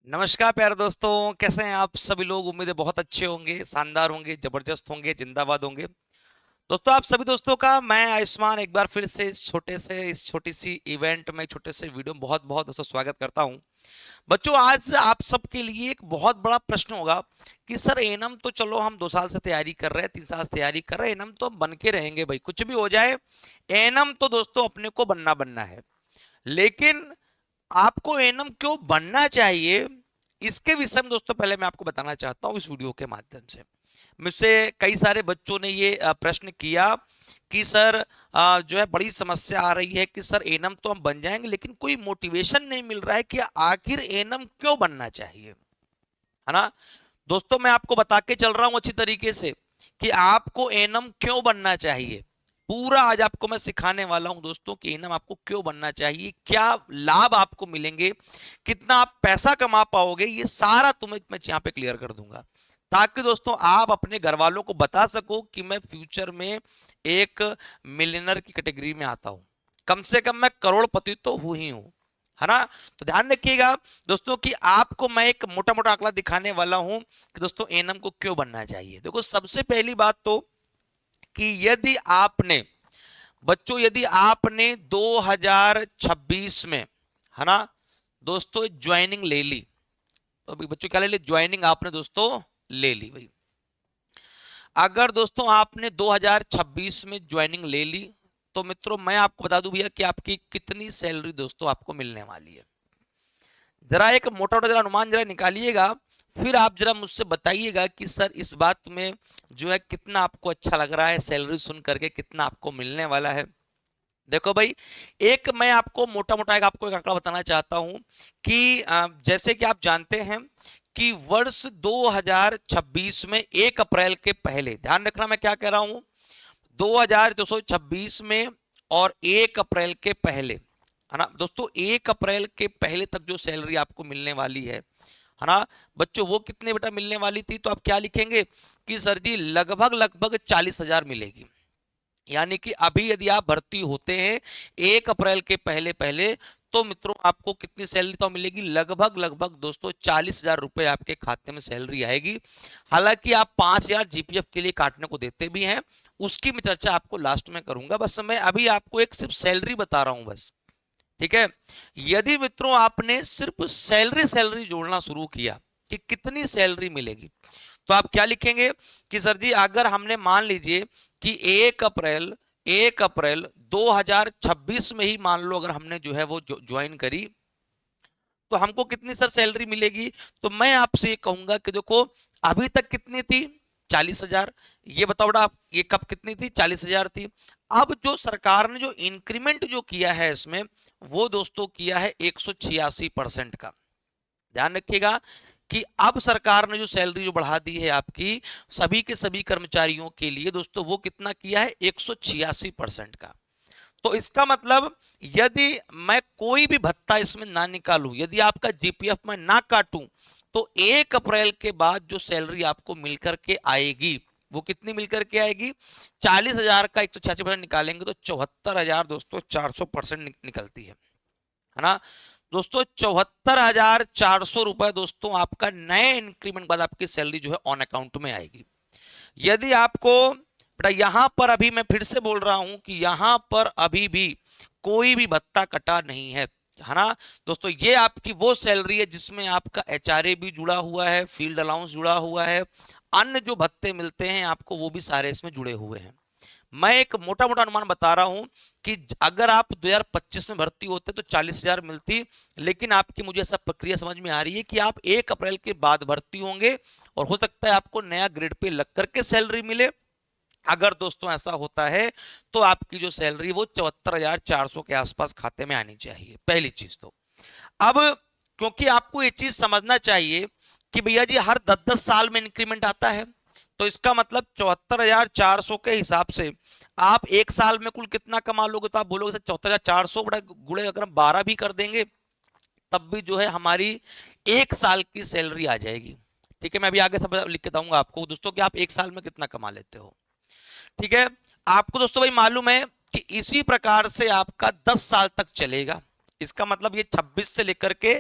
नमस्कार प्यारे दोस्तों, कैसे हैं आप सभी लोग। उम्मीद है बहुत अच्छे होंगे, शानदार होंगे, जबरदस्त होंगे, जिंदाबाद होंगे। दोस्तों, आप सभी दोस्तों का मैं आयुष्मान एक बार फिर से इस छोटी सी इवेंट में, छोटे से वीडियो में बहुत बहुत दोस्तों स्वागत करता हूं। बच्चों, आज आप सबके लिए एक बहुत बड़ा प्रश्न होगा कि सर एनम तो चलो हम 2 साल से तैयारी कर रहे हैं, 3 साल से तैयारी कर रहे हैं, एनम तो हम बन के रहेंगे भाई, कुछ भी हो जाए। एनम तो दोस्तों अपने को बनना बनना है, लेकिन आपको एनम क्यों बनना चाहिए, इसके विषय में दोस्तों पहले मैं आपको बताना चाहता हूं इस वीडियो के माध्यम से। मुझसे कई सारे बच्चों ने ये प्रश्न किया कि सर जो है बड़ी समस्या आ रही है कि सर एनम तो हम बन जाएंगे, लेकिन कोई मोटिवेशन नहीं मिल रहा है कि आखिर एनम क्यों बनना चाहिए, है ना। दोस्तों, मैं आपको बता के चल रहा हूं अच्छी तरीके से कि आपको एनम क्यों बनना चाहिए। पूरा आज आपको मैं सिखाने वाला हूं दोस्तों कि एनम आपको क्यों बनना चाहिए, क्या लाभ आपको मिलेंगे, कितना आप पैसा कमा पाओगे, ये सारा तुम्हें मैं यहां पे क्लियर कर दूंगा, ताकि दोस्तों आप अपने घर वालों को बता सको कि मैं फ्यूचर में एक मिलियनर की कैटेगरी में आता हूं, कम से कम मैं करोड़पति तो हूं ही हूं, है ना। तो ध्यान रखिएगा दोस्तों कि आपको मैं एक मोटा मोटा आंकड़ा दिखाने वाला हूं कि दोस्तों एनम को क्यों बनना चाहिए। देखो, सबसे पहली बात तो कि यदि आपने 2026 में, है ना दोस्तों, ज्वाइनिंग ले ली, तो अभी बच्चों क्या ले ली, ज्वाइनिंग आपने दोस्तों ले ली भाई। अगर दोस्तों आपने 2026 में ज्वाइनिंग ले ली, तो मित्रों मैं आपको बता दूं भैया कि आपकी कितनी सैलरी दोस्तों आपको मिलने वाली है। जरा एक मोटा मोटा जरा अनुमान जरा निकालिएगा, फिर आप जरा मुझसे बताइएगा कि सर इस बात में जो है कितना आपको अच्छा लग रहा है, सैलरी सुन करके कितना आपको मिलने वाला है। देखो भाई, एक मैं आपको मोटा मोटा आपको एक आंकड़ा बताना चाहता हूं कि जैसे कि आप जानते हैं कि वर्ष 2026 में 1 अप्रैल के पहले, ध्यान रखना मैं क्या कह रहा हूं, 2226 में और 1 अप्रैल के पहले, है ना दोस्तों, 1 अप्रैल के पहले तक जो सैलरी आपको मिलने वाली है ना बच्चों, वो कितने बेटा मिलने वाली थी, तो आप क्या लिखेंगे कि सर जी लगभग लगभग 40,000 मिलेगी। यानी कि अभी यदि आप भर्ती होते हैं 1 अप्रैल के पहले पहले, तो मित्रों आपको कितनी सैलरी तो मिलेगी, लगभग लगभग दोस्तों 40,000 रुपए आपके खाते में सैलरी आएगी। हालांकि आप 5,000 जीपीएफ के लिए काटने को देते भी हैं, उसकी मैं चर्चा आपको लास्ट में करूंगा, बस मैं अभी आपको एक सिर्फ सैलरी बता रहा हूं बस। ठीक है। यदि मित्रों आपने सिर्फ सैलरी सैलरी जोड़ना शुरू किया कि कितनी सैलरी मिलेगी, तो आप क्या लिखेंगे कि सर जी अगर हमने मान लीजिए कि 1 अप्रैल 2026 में ही मान लो अगर हमने जो है वो ज्वाइन करी, तो हमको कितनी सर सैलरी मिलेगी। तो मैं आपसे ये कहूंगा कि देखो, अभी तक कितनी थी, 40,000। ये बताओ बेटा, आप ये कब कितनी थी, 40,000 थी। अब जो सरकार ने जो इंक्रीमेंट जो किया है इसमें, वो दोस्तों किया है 186% का। ध्यान रखिएगा कि अब सरकार ने जो सैलरी जो बढ़ा दी है आपकी सभी के सभी कर्मचारियों के लिए दोस्तों, वो कितना किया है, 186% का। तो इसका मतलब यदि मैं कोई भी भत्ता इसमें ना निकालूं, यदि आपका जीपीएफ में ना काटूं, तो 1 अप्रैल के बाद जो सैलरी आपको मिलकर के आएगी, वो कितनी मिलकर के आएगी, 40,000 का 186% निकालेंगे तो 74,000 दोस्तों 400% निकलती है ना दोस्तों। 74,400 रुपए दोस्तों आपका नए इंक्रीमेंट बाद आपकी सैलरी जो है ऑन अकाउंट में आएगी। यदि आपको बेटा, यहां पर अभी मैं फिर से बोल रहा हूं कि यहां पर अभी भी कोई भी भत्ता कटा नहीं है ना दोस्तों। ये आपकी वो सैलरी है जिसमें आपका एचआरए भी जुड़ा हुआ है, फील्ड अलाउंस जुड़ा हुआ है, अन्य जो भत्ते मिलते हैं आपको वो भी सारे इसमें जुड़े हुए हैं। मैं एक मोटा मोटा अनुमान बता रहा हूं कि अगर आप 2025 में भर्ती होते तो 40,000 मिलती, लेकिन आपकी मुझे ऐसा प्रक्रिया समझ में आ रही है कि आप 1 अप्रैल के बाद भर्ती होंगे और हो सकता है आपको नया ग्रेड पे लग करके सैलरी मिले। अगर दोस्तों ऐसा होता है तो आपकी जो सैलरी वो 74,400 के आसपास खाते में आनी चाहिए, पहली चीज तो। अब क्योंकि आपको ये चीज समझना चाहिए कि भैया जी हर 10-10 साल में इंक्रीमेंट आता है, तो इसका मतलब 74,400 के हिसाब से आप एक साल में कुल कितना कमा लोगे, तो आप बोलोगे सर 74,400 बड़ा गुणे अगर हम 12 भी कर देंगे तब भी जो है हमारी एक साल की सैलरी आ जाएगी। ठीक है, मैं अभी आगे सब लिख के बताऊंगा आपको दोस्तों कि आप एक साल में कितना कमा लेते हो। ठीक है, आपको दोस्तों भाई मालूम है कि इसी प्रकार से आपका 10 साल तक चलेगा। इसका मतलब ये 26 से लेकर के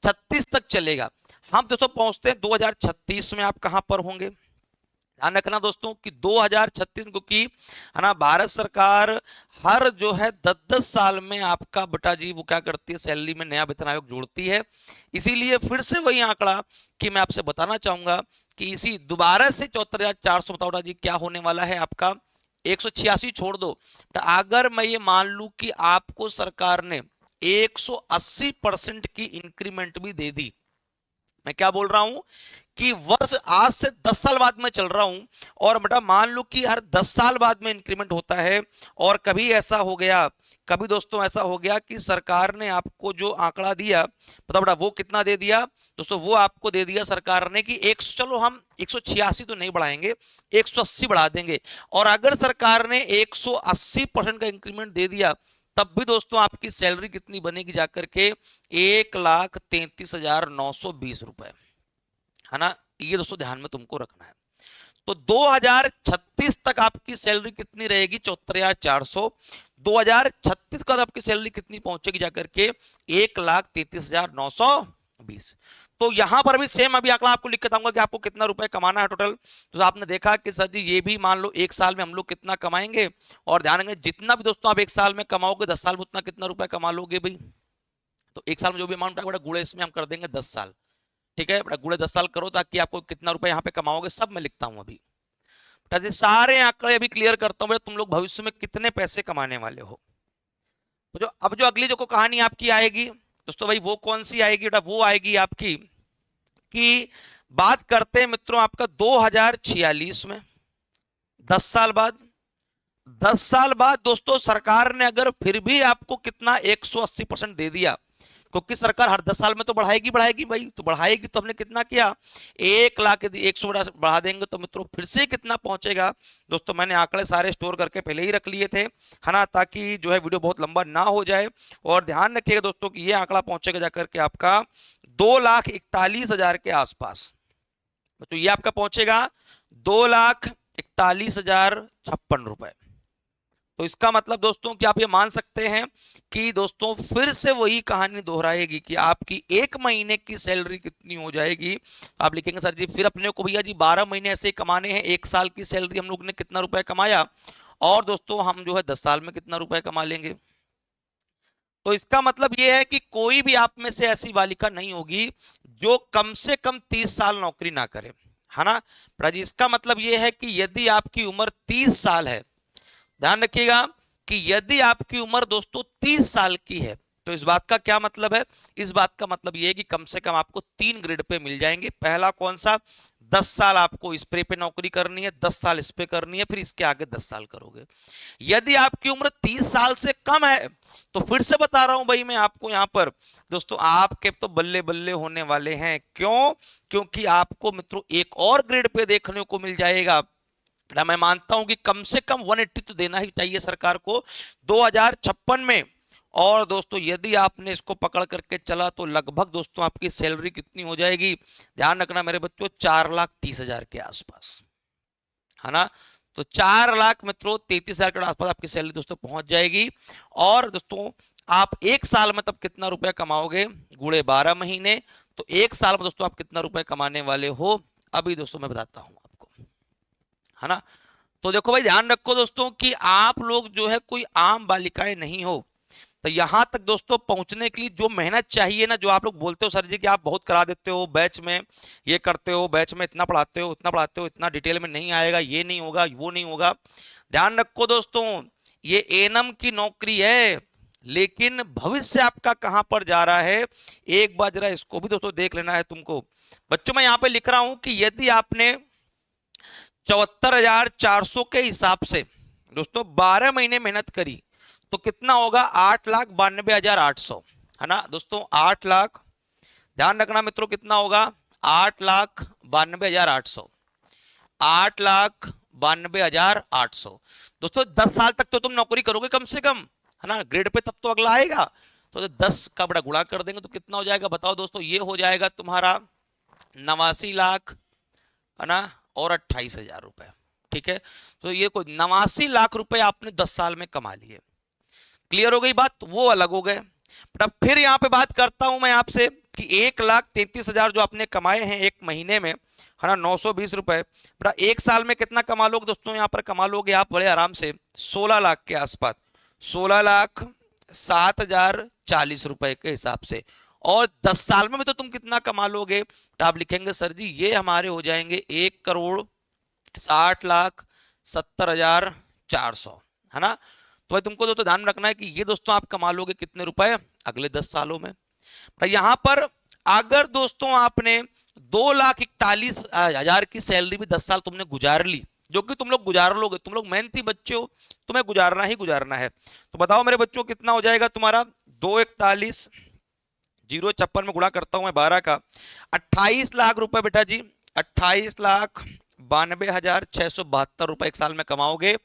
36 तक चलेगा। हम दोस्तों पहुंचते हैं 2036 में, आप कहां पर होंगे? ध्यान रखना दोस्तों कि 2036, क्योंकि है ना भारत सरकार हर जो है 10-10 साल में आपका बेटा जी वो क्या करती है, सैलरी में नया वेतन आयोग जोड़ती है। इसीलिए फिर से वही आंकड़ा कि मैं आपसे बताना चाहूंगा कि इसी दोबारा से 74,400 बताओ बेटा जी क्या होने वाला है आपका, 186 छोड़ दो। तो अगर मैं ये मान लू कि आपको सरकार ने 180% की इंक्रीमेंट भी दे दी, मैं क्या बोल रहा हूं कि वर्ष आज से 10 साल बाद में चल रहा हूं, और बेटा मान लो कि हर 10 साल बाद में इंक्रीमेंट होता है, और कभी ऐसा हो गया, कभी दोस्तों ऐसा हो गया कि सरकार ने आपको जो आंकड़ा दिया, पता बेटा वो कितना दे दिया दोस्तों, वो आपको दे दिया सरकार ने कि एक, चलो हम 186 तो नहीं बढ़ाएंगे, 180 बढ़ा देंगे। और अगर सरकार ने 180% का इंक्रीमेंट दे दिया, तब भी दोस्तों आपकी सैलरी कितनी बनेगी जाकर के, 1,33,920 रुपए, है ना। ये दोस्तों ध्यान में तुमको रखना है। तो 2036 तक आपकी सैलरी कितनी रहेगी, 74,400। 2036 का आपकी सैलरी कितनी पहुंचेगी जाकर के, 1,33,920। तो यहां पर भी सेम अभी आंकड़ा आपको लिख के दूंगा कि आपको कितना रुपए कमाना है टोटल। तो आपने देखा कि सर जी ये भी मान लो एक साल में हम लोग कितना कमाएंगे, और ध्यान रखें जितना भी दोस्तों आप एक साल में कमाओगे 10 साल में उतना कितना रुपए कमा लोगे भाई। तो एक साल में जो भी अमाउंट है बड़ा गुड़े इसमें हम कर देंगे 10 साल, ठीक है बड़ा गुड़े 10 साल करो, ताकि आपको कितना रुपए यहाँ पे कमाओगे सब मैं लिखता हूं अभी। ताकि सारे आंकड़े अभी क्लियर करता हूं तुम लोग भविष्य में कितने पैसे कमाने वाले हो। तो जो अब जो अगली जो कहानी आपकी आएगी दोस्तों भाई, वो कौन सी आएगी बेटा, वो आएगी आपकी कि बात करते हैं मित्रों आपका 2046 में, 10 साल बाद। 10 साल बाद दोस्तों सरकार ने अगर फिर भी आपको कितना 180% दे दिया, क्योंकि सरकार हर 10 साल में तो बढ़ाएगी बढ़ाएगी भाई, तो बढ़ाएगी, तो हमने कितना किया 1 लाख, यदि 100 बढ़ा देंगे तो मित्रों फिर से कितना पहुंचेगा दोस्तों, मैंने आंकड़े सारे स्टोर करके पहले ही रख लिए थे, है ना, ताकि जो है वीडियो बहुत लंबा ना हो जाए। और ध्यान रखिएगा दोस्तों कि ये आंकड़ा पहुंचेगा जाकर के आपका 2,41,000 के आसपास। तो ये आपका पहुंचेगा 2,41,056 रुपए। तो इसका मतलब दोस्तों कि आप ये मान सकते हैं कि दोस्तों फिर से वही कहानी दोहराएगी कि आपकी एक महीने की सैलरी कितनी हो जाएगी। आप लिखेंगे सर जी फिर अपने को भैया जी 12 महीने ऐसे कमाने हैं, एक साल की सैलरी हम लोग ने कितना रुपए कमाया, और दोस्तों हम जो है 10 साल में कितना रुपए कमा लेंगे। तो इसका मतलब यह है कि कोई भी आप में से ऐसी बालिका नहीं होगी जो कम से कम 30 साल नौकरी ना करे, है ना जी। इसका मतलब यह है कि यदि आपकी उम्र 30 साल है, ध्यान रखिएगा कि यदि आपकी उम्र दोस्तों 30 साल की है, तो इस बात का क्या मतलब है, इस बात का मतलब यह है कि कम से कम आपको 3 ग्रेड पे मिल जाएंगे। पहला कौन सा, 10 साल आपको इस पे नौकरी करनी है, 10 साल इस पे करनी है, फिर इसके आगे 10 साल करोगे। यदि आपकी उम्र 30 साल से कम है, तो फिर से बता रहा हूं भाई मैं आपको यहां पर दोस्तों, आपके तो बल्ले बल्ले होने वाले हैं। क्यों, क्योंकि आपको मित्रों एक और ग्रेड पे देखने को मिल जाएगा। मैं मानता हूं कि कम से कम 180 तो देना ही चाहिए सरकार को 2056 में। और दोस्तों यदि आपने इसको पकड़ करके चला तो लगभग दोस्तों आपकी सैलरी कितनी हो जाएगी, ध्यान रखना मेरे बच्चों, 4,30,000 के आसपास, है ना। तो 4,00,000 मित्रों 33,000 के आसपास आपकी सैलरी दोस्तों पहुंच जाएगी। और दोस्तों आप एक साल में तब कितना रुपया कमाओगे, गुणे 12 महीने, तो एक साल में दोस्तों आप कितना रुपया कमाने वाले हो, अभी दोस्तों मैं बताता हूं आपको, है ना। तो देखो भाई ध्यान रखो दोस्तों कि आप लोग जो है कोई आम बालिकाएं नहीं हो। तो यहां तक दोस्तों पहुंचने के लिए जो मेहनत चाहिए ना, जो आप लोग बोलते हो सर जी कि आप बहुत करा देते हो बैच में, ये करते हो बैच में, इतना पढ़ाते हो उतना पढ़ाते हो, इतना डिटेल में नहीं आएगा, ये नहीं होगा वो नहीं होगा। ध्यान रखो दोस्तों ये एनम की नौकरी है, लेकिन भविष्य आपका कहां पर जा रहा है, एक बार जरा इसको भी दोस्तों देख लेना है तुमको। बच्चों मैं यहां पे लिख रहा हूं कि यदि आपने 74,400 के हिसाब से दोस्तों 12 महीने मेहनत करी, तो कितना होगा 8,92,800, है ना दोस्तों 8,00,000, ध्यान रखना मित्रों कितना होगा 8,92,800, 8,92,800। दोस्तों 10 साल तक तो तुम नौकरी करोगे कम से कम, है ना, ग्रेड पे तब तो अगला आएगा। तो 10 का बड़ा गुणा कर देंगे तो कितना हो जाएगा बताओ दोस्तों, ये हो जाएगा तुम्हारा 89,00,000, है ना, और 28,000 रुपए, ठीक है। तो ये कोई 89,00,000 रुपए आपने 10 साल में कमा लिए। क्लियर हो गई बात, वो अलग हो गए। बट अब फिर यहां पे बात करता हूं मैं आपसे कि 1,33,000 जो आपने कमाए हैं एक महीने में, है ना, 920 रुपए, बेटा एक साल में कितना कमा लोगे दोस्तों? यहाँ पर कमा लोगे आप बड़े आराम से 16 लाख के आसपास, 16,07,040 रुपए के हिसाब से। और 10 साल में भी तो तुम कितना कमा लोगे? तो आप लिखेंगे सर जी ये हमारे हो जाएंगे 1,60,70,400, है ना। तो भाई तुमको दोस्तों ध्यान रखना है कि ये दोस्तों आप कमा लोगे कितने रुपए अगले 10 सालों में। तो यहां पर अगर दोस्तों आपने 2,41,000 की सैलरी भी 10 साल तुमने गुजार ली, जो कि तुम लोग गुजार लोगे, तुम लोग मेहनती बच्चे हो, तुम्हें गुजारना ही गुजारना है। तो बताओ मेरे बच्चों कितना हो जाएगा तुम्हारा? 241, 056 में गुणा करता हूं मैं 12 का, 28 लाख रुपए बेटा जी, 28,92,672 रुपए एक साल में कमाओगे।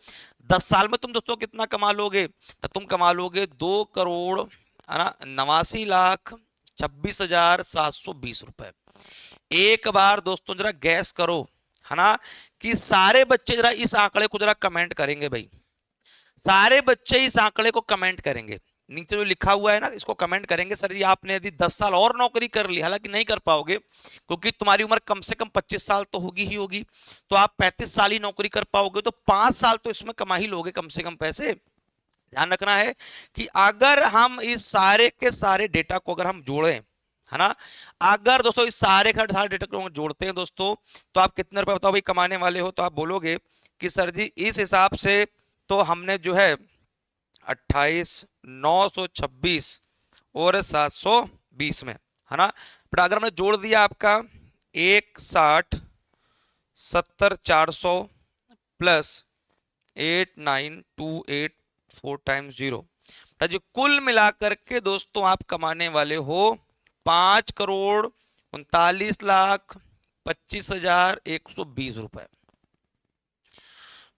10 साल में तुम दोस्तों कितना कमा लोगे? तो तुम कमा लोगे 2,89,26,720 रुपए। एक बार दोस्तों जरा गैस करो, है ना, कि सारे बच्चे जरा इस आंकड़े को जरा कमेंट करेंगे भाई, सारे बच्चे इस आंकड़े को कमेंट करेंगे, नीचे जो लिखा हुआ है ना इसको कमेंट करेंगे सर जी आपने यदि 10 साल और नौकरी कर ली, हालांकि नहीं कर पाओगे क्योंकि तुम्हारी उम्र कम से कम 25 साल तो होगी ही होगी, तो आप 35 साल ही नौकरी कर पाओगे, तो 5 साल तो इसमें कमा ही लोगे कम से कम पैसे। ध्यान रखना है कि अगर हम इस सारे के सारे डेटा को अगर हम जोड़ें, है ना, अगर दोस्तों इस सारे का सारे डेटा को जोड़ते हैं दोस्तों, तो आप कितने रुपए बताओ भाई कमाने वाले हो? तो आप बोलोगे कि सर जी इस हिसाब से तो हमने जो है 28,926 और 720 में, है ना, पर अगर हमने जोड़ दिया आपका 1,60,70,400 प्लस 8,9,284 टाइम्स 0, जो कुल मिलाकर के दोस्तों आप कमाने वाले हो 5,39,25,120 रुपए।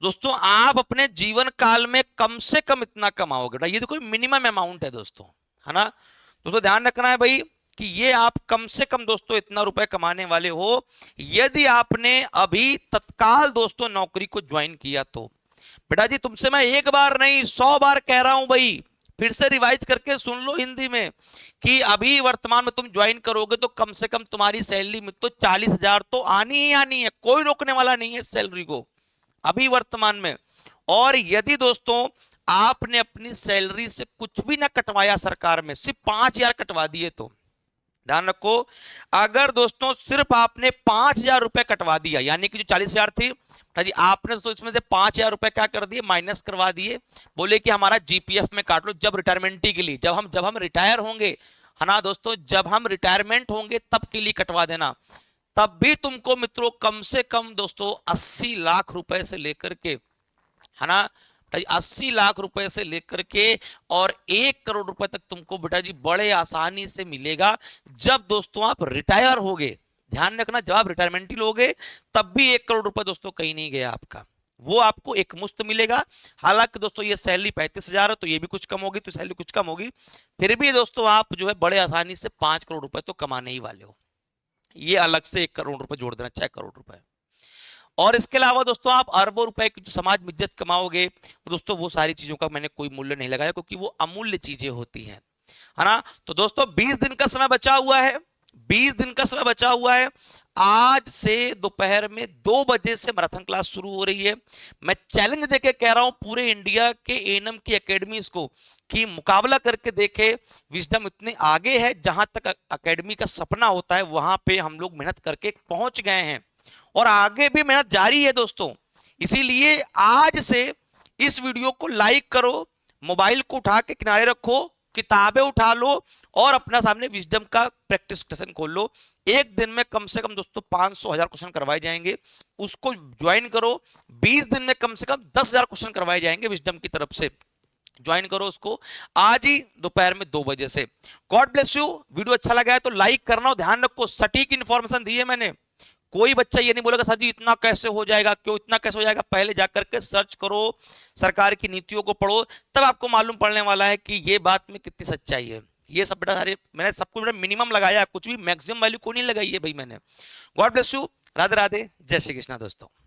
दोस्तों आप अपने जीवन काल में कम से कम इतना कमाओगे, ये तो कोई मिनिमम अमाउंट है दोस्तों, है ना। दोस्तों ध्यान रखना है भाई कि ये आप कम से कम दोस्तों इतना रुपए कमाने वाले हो यदि आपने अभी तत्काल दोस्तों नौकरी को ज्वाइन किया तो। बेटा जी तुमसे मैं एक बार नहीं 100 बार कह रहा हूं भाई, फिर से रिवाइज करके सुन लो हिंदी में, कि अभी वर्तमान में तुम ज्वाइन करोगे तो कम से कम तुम्हारी सैलरी में तो 40,000 तो आनी ही आनी है, कोई रोकने वाला नहीं है सैलरी को अभी वर्तमान में। और यदि दोस्तों आपने अपनी सैलरी से कुछ भी ना कटवाया सरकार में, सिर्फ 5,000 कटवा दिए, तो ध्यान रखो अगर दोस्तों सिर्फ आपने 5,000 रुपए कटवा दिया, यानी कि जो 40,000 थी जी आपने दोस्तों इसमें से 5,000 रुपए क्या कर दिए? माइनस करवा दिए, बोले कि हमारा जीपीएफ में काट लो, जब रिटायरमेंट के लिए, जब हम रिटायर होंगे, है ना दोस्तों, जब हम रिटायरमेंट होंगे तब के लिए कटवा देना। तब भी तुमको मित्रों कम से कम दोस्तों 80 लाख रुपए से लेकर के, है ना, 80 लाख रुपए से लेकर के और 1 करोड़ रुपए तक तुमको बेटा जी बड़े आसानी से मिलेगा जब दोस्तों आप रिटायर होगे। ध्यान रखना जब आप रिटायरमेंट ही लोगे तब भी 1 करोड़ रुपए दोस्तों कहीं नहीं गया आपका, वो आपको एक मुश्त मिलेगा। हालांकि दोस्तों ये सैलरी 35,000 है तो ये भी कुछ कम होगी, तो सैलरी कुछ कम होगी, फिर भी दोस्तों आप जो है बड़े आसानी से 5 करोड़ रुपए तो कमाने ही वाले हो। ये अलग से 1 करोड़ रुपए जोड़ देना, 6 करोड़ रुपए। और इसके अलावा दोस्तों आप अरबों रुपए की जो समाज में इज्जत कमाओगे दोस्तों, वो सारी चीजों का मैंने कोई मूल्य नहीं लगाया क्योंकि वो अमूल्य चीजें होती हैं, है ना। तो दोस्तों 20 दिन का समय बचा हुआ है, 20 दिन का समय बचा हुआ है। आज से दोपहर में 2 बजे से मैराथन क्लास शुरू हो रही है। मैं चैलेंज देके कह रहा हूं पूरे इंडिया के एएनएम की एकेडमीज को कि मुकाबला करके देखे, विजडम इतने आगे है, जहां तक एकेडमी का सपना होता है वहां पे हम लोग मेहनत करके पहुंच गए हैं और आगे भी मेहनत जारी है दोस्तों। इसीलिए आज से इस वीडियो को लाइक करो, मोबाइल को उठा के किनारे रखो, किताबें उठा लो और अपना सामने विजडम का प्रैक्टिस सेशन खोल लो। एक दिन में कम से कम दोस्तों 500,000 क्वेश्चन करवाए जाएंगे, उसको ज्वाइन करो। 20 दिन में कम से कम 10,000 क्वेश्चन करवाए जाएंगे विजडम की तरफ से, ज्वाइन करो उसको आज ही दोपहर में 2 बजे से। God bless you. वीडियो अच्छा लगा है तो लाइक करना और ध्यान रखो सटीक इंफॉर्मेशन दी है मैंने, कोई बच्चा ये नहीं बोलेगा सर जी इतना कैसे हो जाएगा, क्यों इतना कैसे हो जाएगा, पहले जाकर के सर्च करो, सरकार की नीतियों को पढ़ो, तब आपको मालूम पड़ने वाला है कि ये बात में कितनी सच्चाई है। ये सब बेटा सारे मैंने सब कुछ बेटा मिनिमम लगाया, कुछ भी मैक्सिमम वैल्यू को नहीं लगाई है भाई मैंने। God bless you. Radhe Radhe, जय श्री कृष्णा दोस्तों।